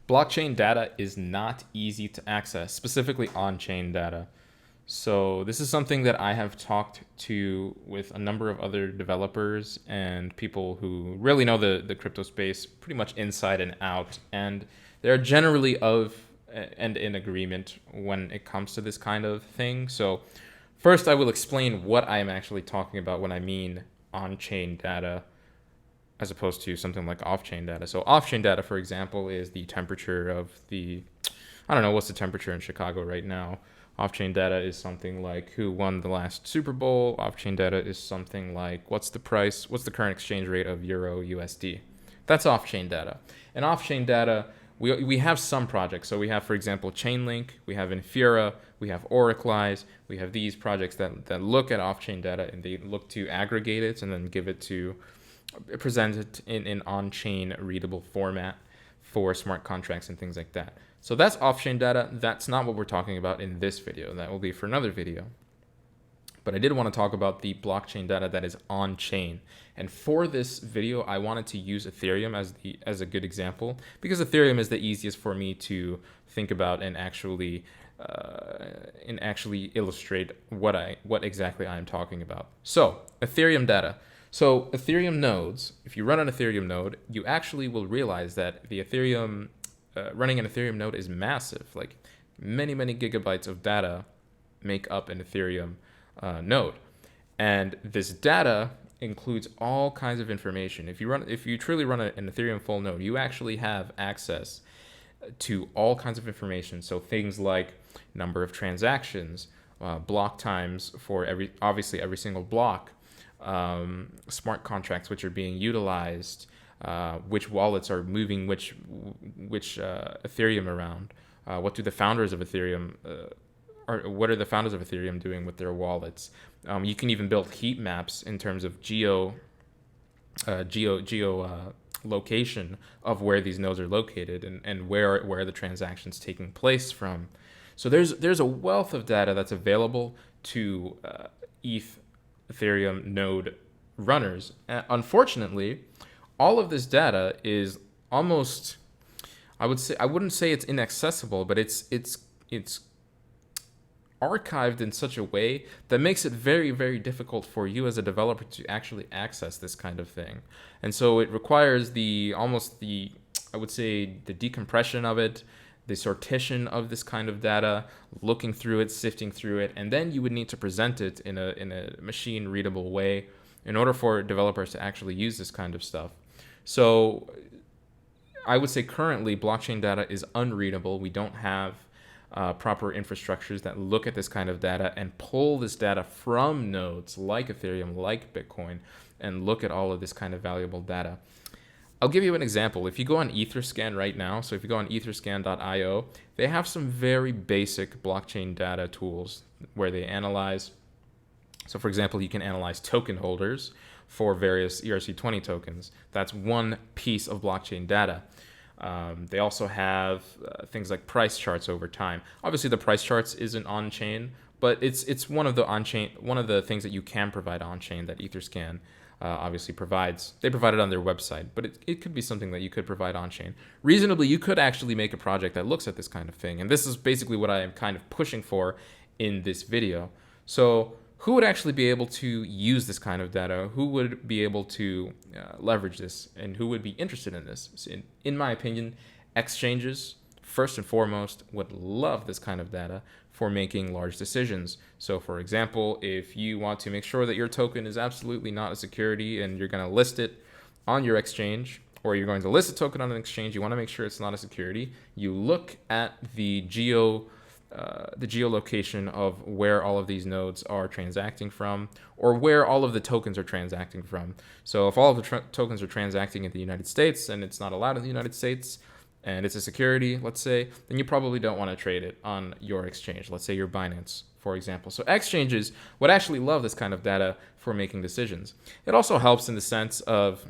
Blockchain data is not easy to access, specifically on-chain data. So this is something that I have talked to with a number of other developers and people who really know the crypto space pretty much inside and out. And they're generally of and in agreement when it comes to this kind of thing. So first, I will explain what I am actually talking about when I mean on-chain data as opposed to something like off-chain data. So off-chain data, for example, is the temperature of I don't know, what's the temperature in Chicago right now? Off-chain data is something like who won the last Super Bowl. Off-chain data is something like what's the current exchange rate of Euro USD. That's off-chain data. And off-chain data, we have some projects. So we have, for example, Chainlink, we have Infura, we have Oraclize, we have these projects that look at off-chain data and they look to aggregate it and then present it in an on-chain readable format for smart contracts and things like that. So that's off-chain data. That's not what we're talking about in this video. That will be for another video. But I did want to talk about the blockchain data that is on-chain. And for this video, I wanted to use Ethereum as a good example because Ethereum is the easiest for me to think about and actually illustrate what exactly I'm talking about. So Ethereum data. So Ethereum nodes, if you run an Ethereum node, you actually will realize that the Ethereum running an Ethereum node is massive. Like many gigabytes of data make up an Ethereum node, and this data includes all kinds of information. If you truly run an Ethereum full node, you actually have access to all kinds of information. So things like number of transactions, block times for every single block, smart contracts which are being utilized, which wallets are moving which Ethereum around, what are the founders of Ethereum doing with their wallets. You can even build heat maps in terms of geo location of where these nodes are located and where the transactions taking place from. So there's a wealth of data that's available to Ethereum node runners. Unfortunately, all of this data is almost, I wouldn't say it's inaccessible, but it's archived in such a way that makes it very difficult for you as a developer to actually access this kind of thing. And so it requires the decompression of it, the sortition of this kind of data, looking through it, sifting through it, and then you would need to present it in a machine readable way in order for developers to actually use this kind of stuff. So I would say currently blockchain data is unreadable. We don't have proper infrastructures that look at this kind of data and pull this data from nodes like Ethereum, like Bitcoin, and look at all of this kind of valuable data. I'll give you an example. If you go on Etherscan right now, so if you go on etherscan.io, they have some very basic blockchain data tools where they analyze. So for example, you can analyze token holders for various ERC20 tokens. That's one piece of blockchain data. They also have things like price charts over time. Obviously, the price charts isn't on-chain, but it's one of the things that you can provide on-chain that Etherscan obviously provides. They provide it on their website, but it could be something that you could provide on-chain. Reasonably, you could actually make a project that looks at this kind of thing, and this is basically what I am kind of pushing for in this video. So who would actually be able to use this kind of data? Who would be able to leverage this? And who would be interested in this? So in my opinion, exchanges, first and foremost, would love this kind of data for making large decisions. So for example, if you want to make sure that your token is absolutely not a security and you're going to list it on your exchange, or you're going to list a token on an exchange, you want to make sure it's not a security, you look at the geolocation of where all of these nodes are transacting from, or where all of the tokens are transacting from. So if all of the tokens are transacting in the United States and it's not allowed in the United States and it's a security, let's say, then you probably don't want to trade it on your exchange. Let's say your Binance, for example. So exchanges would actually love this kind of data for making decisions. It also helps in the sense of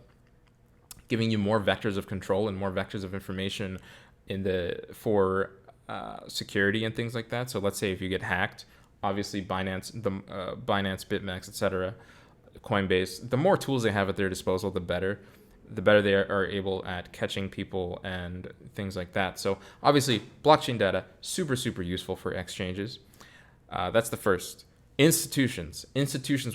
giving you more vectors of control and more vectors of information for security and things like that. So let's say if you get hacked, obviously Binance, BitMEX, etc., Coinbase, the more tools they have at their disposal, the better. the better they are able at catching people and things like that. So obviously, blockchain data, super, super useful for exchanges. That's the first. Institutions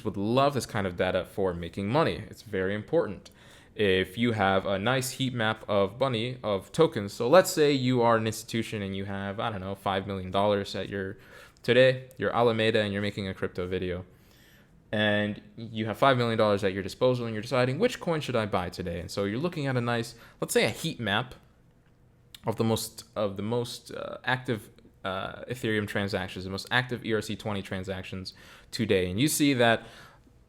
would love this kind of data for making money. It's very important. If you have a nice heat map of money, of tokens, so let's say you are an institution and you have, I don't know, $5 million at your Alameda, and you're making a crypto video, and you have $5 million at your disposal, and you're deciding which coin should I buy today. And so you're looking at a nice, let's say, a heat map of the most active Ethereum transactions, the most active ERC20 transactions today, and you see that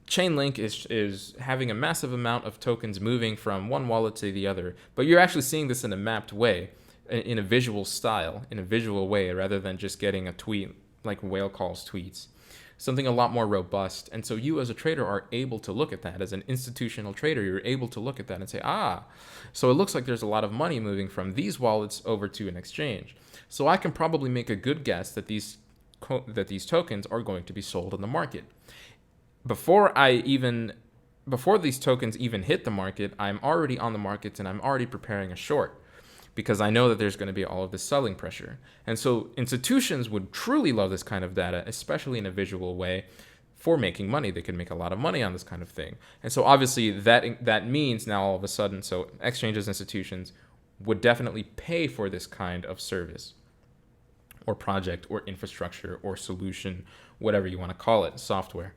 Chainlink is having a massive amount of tokens moving from one wallet to the other, but you're actually seeing this in a mapped way, in a visual style, in a visual way, rather than just getting a tweet like whale calls tweets. Something a lot more robust. And so you as a trader are able to look at that. As an institutional trader, you're able to look at that and say, so it looks like there's a lot of money moving from these wallets over to an exchange. So I can probably make a good guess that these tokens are going to be sold in the market. Before these tokens even hit the market, I'm already on the markets and I'm already preparing a short, because I know that there's going to be all of this selling pressure. And so institutions would truly love this kind of data, especially in a visual way, for making money. They can make a lot of money on this kind of thing. And so obviously that means now all of a sudden, so exchanges, institutions would definitely pay for this kind of service or project or infrastructure or solution, whatever you want to call it, software.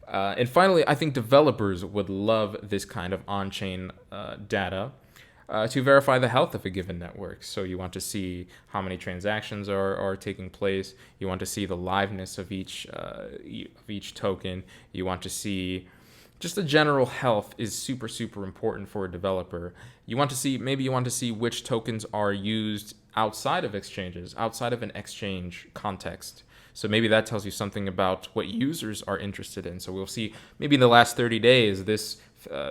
And finally, I think developers would love this kind of on-chain data to verify the health of a given network. So you want to see how many transactions are taking place. You want to see the liveness of each token. You want to see just the general health is super, super important for a developer. You want to see which tokens are used outside of exchanges, outside of an exchange context. So maybe that tells you something about what users are interested in. So we'll see maybe in the last 30 days, this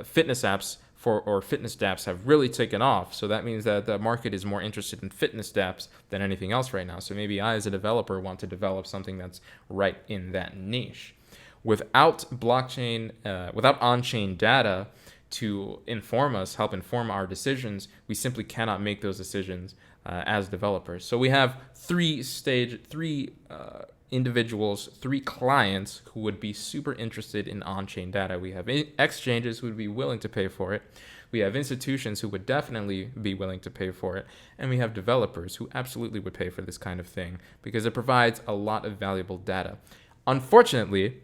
fitness apps or fitness dApps have really taken off. So that means that the market is more interested in fitness dApps than anything else right now. So maybe I, as a developer, want to develop something that's right in that niche. Without on-chain data to help inform our decisions, we simply cannot make those decisions as developers. So we have three individuals, three clients who would be super interested in on-chain data. We have exchanges who would be willing to pay for it. We have institutions who would definitely be willing to pay for it. And we have developers who absolutely would pay for this kind of thing because it provides a lot of valuable data. Unfortunately,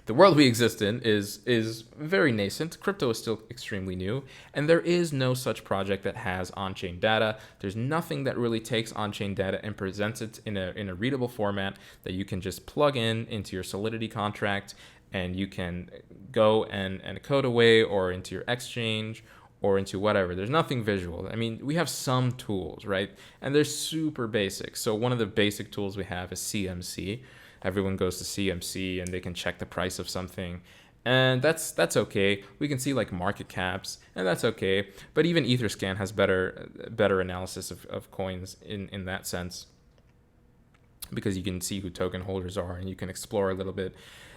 the world we exist in is very nascent. Crypto is still extremely new, and there is no such project that has on-chain data. There's nothing that really takes on-chain data and presents it in a readable format that you can just plug into your Solidity contract, and you can go and code away, or into your exchange, or into whatever. There's nothing visual. I mean, we have some tools, right? And they're super basic. So one of the basic tools we have is CMC. Everyone goes to CMC and they can check the price of something, and that's okay. We can see like market caps, and that's okay. But even Etherscan has better analysis of coins in that sense, because you can see who token holders are, and you can explore a little bit,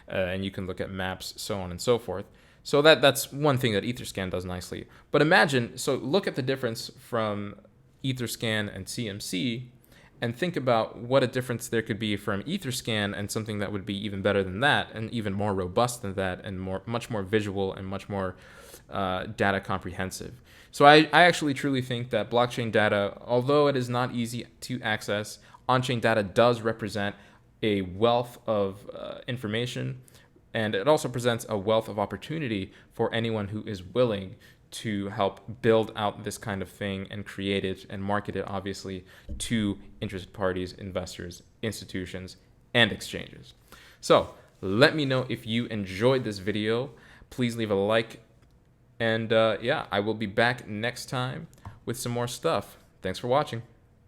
and you can look at maps, so on and so forth. So that's one thing that Etherscan does nicely. But look at the difference from Etherscan and CMC, and think about what a difference there could be from Etherscan and something that would be even better than that, and even more robust than that, and much more visual and much more data comprehensive. So I actually truly think that blockchain data, although it is not easy to access, on-chain data does represent a wealth of information, and it also presents a wealth of opportunity for anyone who is willing to help build out this kind of thing and create it and market it, obviously, to interested parties, investors, institutions, and exchanges. So let me know if you enjoyed this video. Please leave a like. And I will be back next time with some more stuff. Thanks for watching.